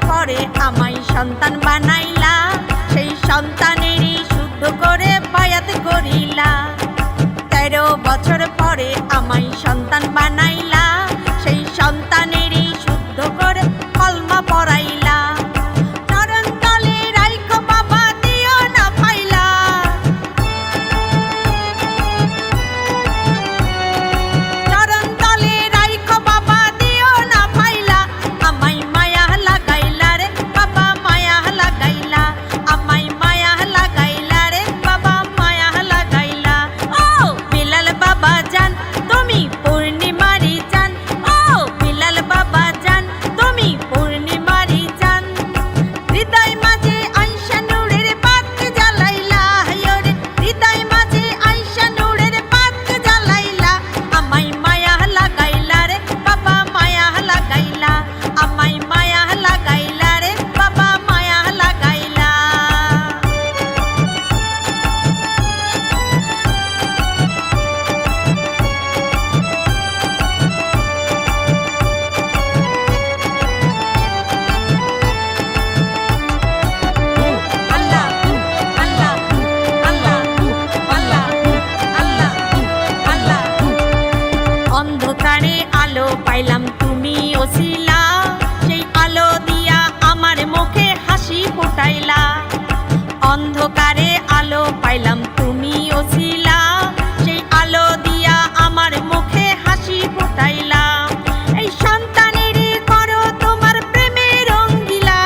পরে আমায় সন্তান বানাইলা, সেই সন্তানেরই শুদ্ধ করে বায়াত করিলা। 13 বছর পরে আমায় সন্তান বানাইলা, সেই সন্তানেরই শুদ্ধ করে কলমা পড়াইলা। চরণ তলে রাইখো বাবা দিও না ফাইলা, চরণ তলে রাইখো বাবা দিও না ফাইলা। আমায় মায়া লাগাইলা রে বাবা মায়া লাগাইলা, আমায় মায়া লাগাইলা রে বাবা মায়া লাগাইলা। ও বিলাল বাবা জান তুমি পূর্ণিমারি চান, ও বিলাল বাবা জান তুমি পূর্ণিমারি চান। হৃদয় মাঝে আইসা নূরের বাতি জ্বালাইলা, ওরে হৃদয় মাঝে আইসা নূরের বাতি জ্বালাইলা। আমায় মায়া লাগাইলা রে বাবা মায়া লাগাইলা, আমায় মায়া লাগাইলা রে বাবা মায়া লাগাইলা। আল্লাহ আল্লাহ আল্লাহ আল্লাহ আল্লাহ আল্লাহ। অন্ধকারে আলো পাইলাম তুমি ওসিলা, সেই আলো দিয়া আমার মুখে হাসি ফুটাইলা। অন্ধকারে আলো পাইলাম তুমি ওসিলা, সেই আলো দিয়া আমার মুখে হাসি ফুটাইলা। এই সন্তানেরই করো তোমার প্রেমের রঙ্গিলা,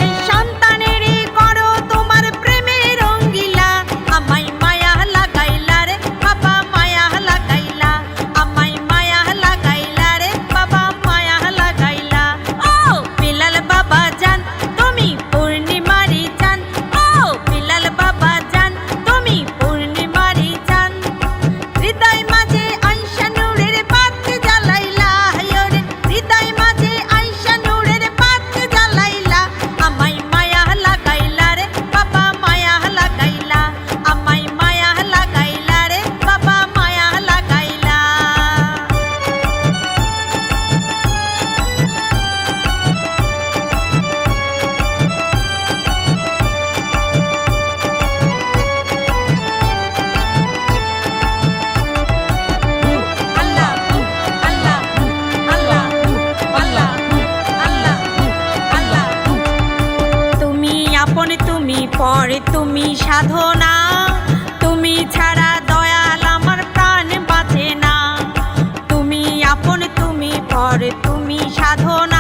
এই সন্তানেরই করো তোমার প্রেমের রঙ্গিলা। আমায় মায়া লাগাইলা রে বাবা মায়া লাগাইলা, আমায় মায়া লাগাইলা রে বাবা মায়া লাগাইলা। ও বিলাল বাবা জান তুমি পূর্ণিমারি চান, ও বিলাল বাবা জান তুমি পূর্ণিমারি চান। হৃদয় মাঝে আইসা নূরের বাতি জ্বালাইলা, ওরে হৃদয় মাঝে আইসা নূরের বাতি জ্বালাইলা। আমায় মায়া লাগাইলা রে বাবা মায়া লাগাইলা, আমায় মায়া লাগাইলা রে বাবা মায়া লাগাইলা। আল্লাহ আল্লাহ আল্লাহ আল্লাহ আল্লাহ আল্লাহ। তুমি আপন তুমি পর তুমি সাধনা, তুমি ছাড়া দয়াল আমার প্রাণ বাঁচে না। তুমি আপন তুমি পর তুমি সাধনা,